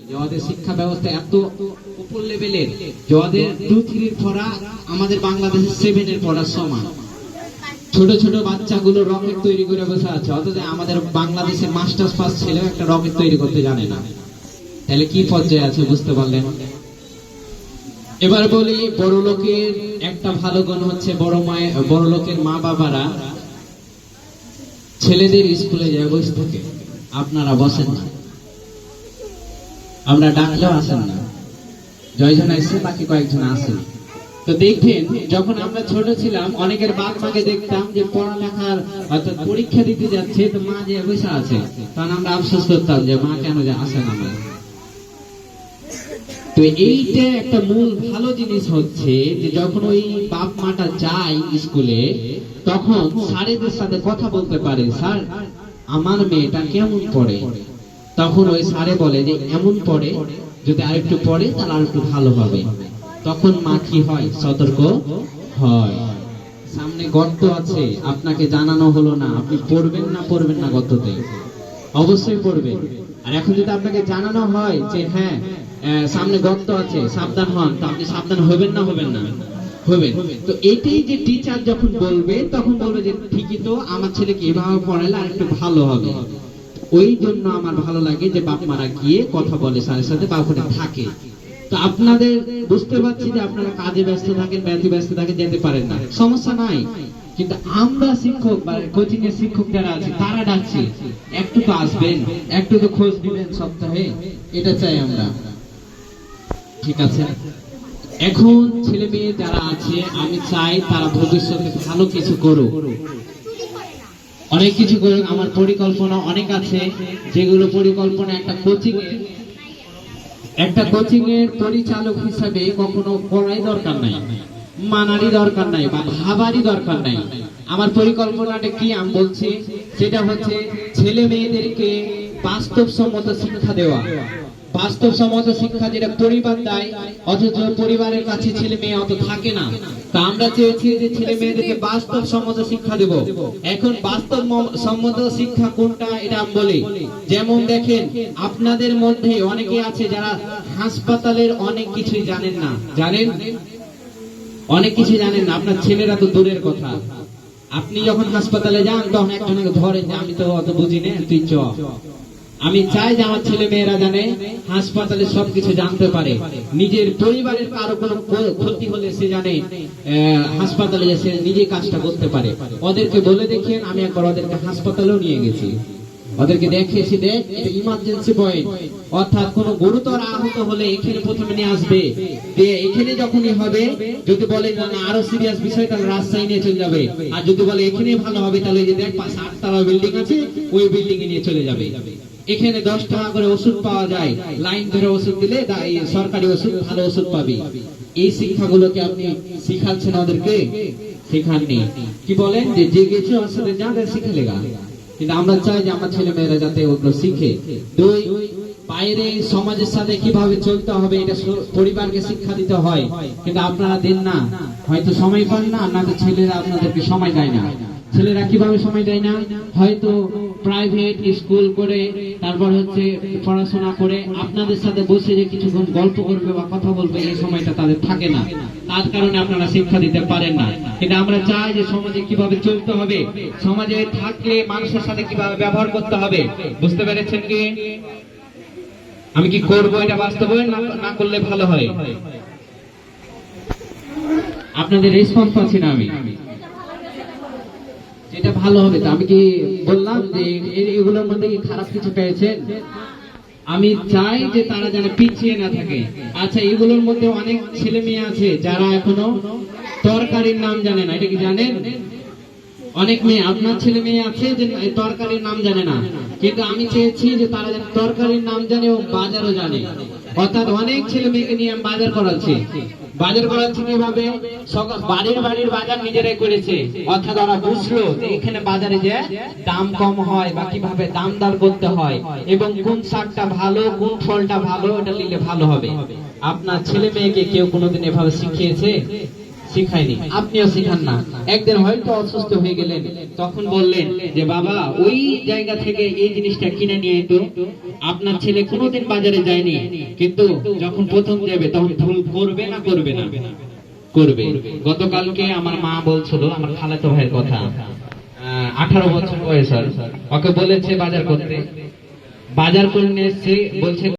যে ওদের শিক্ষা ব্যবস্থা এত উপর লেভেলের যে ওদের 2-3 পড়া আমাদের বাংলাদেশের 7 এর পড়ার সমান। ছোট ছোট বাচ্চাগুলো রকেট তৈরি করে বসে আছে, অথচ আমাদের বাংলাদেশের মাস্টার্স পাস ছেলে একটা রকেট তৈরি করতে জানে না। তাহলে কি পর্যায়ে আছে বুঝতে পারলেন? এবার বলি, বড় লোকের একটা ভালো গুণ হচ্ছে বড় লোকের মা বাবারা ছেলেদের স্কুলে যায় বসে থাকে, আপনারা বসেন না, আমরা ডাকলেও আসেন না। জয়জন আসছে, বাকি কয়েকজন আসেন। তো দেখবেন যখন আমরা ছোট ছিলাম অনেকের বাপ মাকে দেখতাম যে পড়ালেখার অর্থাৎ পরীক্ষা দিতে যাচ্ছে, তো মা যে বসে আছে, তখন আমরা আফসোস করতাম যে মা কেন যে আসে না। তো এইটা একটা মূল ভালো জিনিস হচ্ছে যে যখন ওই বাপ মাটা যায় স্কুলে, তখন স্যারেদের সাথে কথা বলতে পারে, স্যার আমার মেয়েটা কেমন পড়ে। তখন ওই স্যারে বলে যে এমন পড়ে, যদি আরেকটু পড়ে তাহলে আরেকটু ভালো হবে। তখন মা কি হয়, সতর্ক হয়। সামনে গর্ত আছে, আপনাকে জানানো হলো না, আপনি পড়বেন না গর্ততে? অবশ্যই পড়বেন। আর এখন যদি আপনাকে জানানো হয় যে হ্যাঁ সামনে গর্ত আছে, সাবধান হন, তো আপনি সাবধান হবেন না হবেন। তো এটাই যে টিচার যখন বলবে, তখন বলবে যে ঠিকই তো, আমার ছেলেকে এভাবে পড়ালে আর একটু ভালো হবে। ওই জন্য আমার ভালো লাগে যে বাপ মারা গিয়ে কথা বলে স্যারের সাথে, বা ওখানে থাকে। তো আপনাদের বুঝতে পারছি যে আপনারা কাজে ব্যস্ত থাকেন, ব্যস্ত থাকেন, যেতে পারেন না, সমস্যা নাই। কিন্তু আমরা শিক্ষক বা কোচিং এর শিক্ষক যারা আছে তারা ডাকছি, একটু তো আসবেন, একটু তো খোঁজ দিবেন সপ্তাহে, এটা চাই আমরা। ঠিক আছে, এখন ছেলে মেয়ে যারা আছে আমি চাই তারা ভবিষ্যতে ভালো কিছু করুক, অনেক কিছু করুক। আমার পরিকল্পনা অনেক আছে, যেগুলো পরিকল্পনা একটা কোচিং এর পরিচালক হিসাবে কখনো করাই দরকার নাই, মানারই দরকার নাই, বা ভাবারই দরকার নাই। আমার পরিকল্পনাটা কি আমি বলছি, সেটা হচ্ছে ছেলে মেয়েদেরকে বাস্তবসম্মত শিক্ষা দেওয়া। বাস্তবসম্মত শিক্ষা যেটা পরিবার দেয়, অথচ পরিবারের কাছে ছেলে মেয়ে অত থাকে না। তা আমরা চেয়েছি যে ছেলে মেয়েদেরকে বাস্তবসম্মত শিক্ষা দেব। এখন বাস্তবসম্মত শিক্ষা কোনটা এটা আমি বলি। যেমন দেখেন, আপনাদের মধ্যে অনেকে আছে যারা হাসপাতালের অনেক কিছুই জানেন না, অনেক কিছু জানেন না। আপনার ছেলেরা তো দূরের কথা, আপনি যখন হাসপাতালে যান তখন একজনকে ধরেন যে আমি তো অত বুঝি না, তুই চ। আমি চাই যে আমার ছেলে মেয়েরা জানে, হাসপাতালে সবকিছু জানতে পারে, নিজের পরিবারের কারো কোনো ক্ষতি হলে সে জানে হাসপাতালে সে নিজে কাজটা করতে পারে। ওদেরকে বলে দেখেন, আমি একবার ওদেরকে হাসপাতালেও নিয়ে গেছি, ওদেরকে দেখিয়েছি, দেখ এটা ইমার্জেন্সি পয়েন্ট, অর্থাৎ কোন গুরুতর আহত হলে এখানে প্রথমে নিয়ে আসবে, এখানে যখনই হবে যদি বলে না আরো সিরিয়াস বিষয় তাহলে রাজশাহী নিয়ে চলে যাবে, আর যদি বলে এখানে ভালো হবে তাহলে যে দেখ 8 তলা বিল্ডিং আছে ওই বিল্ডিং এ নিয়ে চলে যাবে। এখানে 10 টাকা করে ওষুধ পাওয়া যায়, লাইন ধরে ওষুধ দিলে সরকারি ওষুধ, ভালো ওষুধ পাবি। এই শিক্ষাগুলোকে আপনি শিখাচ্ছেন ওদেরকে? শেখাননি। কি বলেন যে গেছে ওর সাথে যা শিখালেগা। কিন্তু আমরা চাই যে আমার ছেলে মেয়েরা যাতে ওগুলো শিখে। দুই, বাইরে সমাজের সাথে কিভাবে চলতে হবে এটা পরিবারকে শিক্ষা দিতে হয়, কিন্তু আপনারা দেন না, হয়তো সময় পান না, আপনাদের ছেলেরা আপনাদেরকে সময় দেয় না। ছেলেরা কিভাবে সময় দেয় না, হয়তো প্রাইভেট স্কুল করে, তারপর হচ্ছে পড়াশোনা করে, আপনাদের সাথে বসে যে কিছুক্ষণ গল্প করবে বা কথা বলবে এই সময়টা তাদের থাকে না, তার কারণে আপনারা শিক্ষা দিতে পারেন না। কিন্তু আমরা চাই যে সমাজে কিভাবে চলতে হবে, সমাজে থাকলে মানুষের সাথে কিভাবে ব্যবহার করতে হবে। বুঝতে পেরেছেন কি? আমি কি করবো এটা বাস্তবায়ন না করলে ভালো হয়? আপনাদের রেসপন্স পাচ্ছি না আমি। এটা ভালো হবে তো আমি কি বললাম যে এগুলোর মধ্যে কি খারাপ কিছু পেয়েছেন? আমি চাই যে তারা যেন পিছিয়ে না থাকে। আচ্ছা, এগুলোর মধ্যে অনেক ছেলে মেয়ে আছে যারা এখনো তরকারির নাম জানে না, এটা কি জানেন? অনেক মেয়ে, আপনার ছেলে মেয়ে আছে যে তরকারির নাম জানে না, কিন্তু আমি চেয়েছি যে তারা যেন তরকারির নাম জানে এবং বাজারও জানে। অর্থাৎ অনেক ছেলে মেয়েকে নিয়ে আমি বাজার করাচ্ছি কিভাবে? বাড়ির বাজার নিজেরাই করেছে, অর্থাৎ ওরা বুঝলো যে এখানে বাজারে যে দাম কম হয় বা কিভাবে দাম দর করতে হয়, এবং কোন শাকটা ভালো, কোন ফলটা ভালো, ওটা নিলে ভালো হবে। আপনার ছেলে মেয়েকে কেউ কোনোদিন এভাবে শিখিয়েছে? শিখাইনি, আপনিও শিখান না। একদিন হয়তো অসুস্থ হয়ে গেলেন, তখন বললেন যে বাবা ওই জায়গা থেকে এই জিনিসটা কিনে নিয়ে তো। আপনার ছেলে কোনোদিন বাজারে যায়নি, কিন্তু যখন প্রথম যাবে তখন ভুল করবে না করবে না? করবে। গতকালকে আমার মা বলছিল, আমার খালাতো ভাইয়ের কথা, 18 বছর বয়স, ওকে বলেছে বাজার করতে, বাজার করে নিয়ে এসছে, বলছে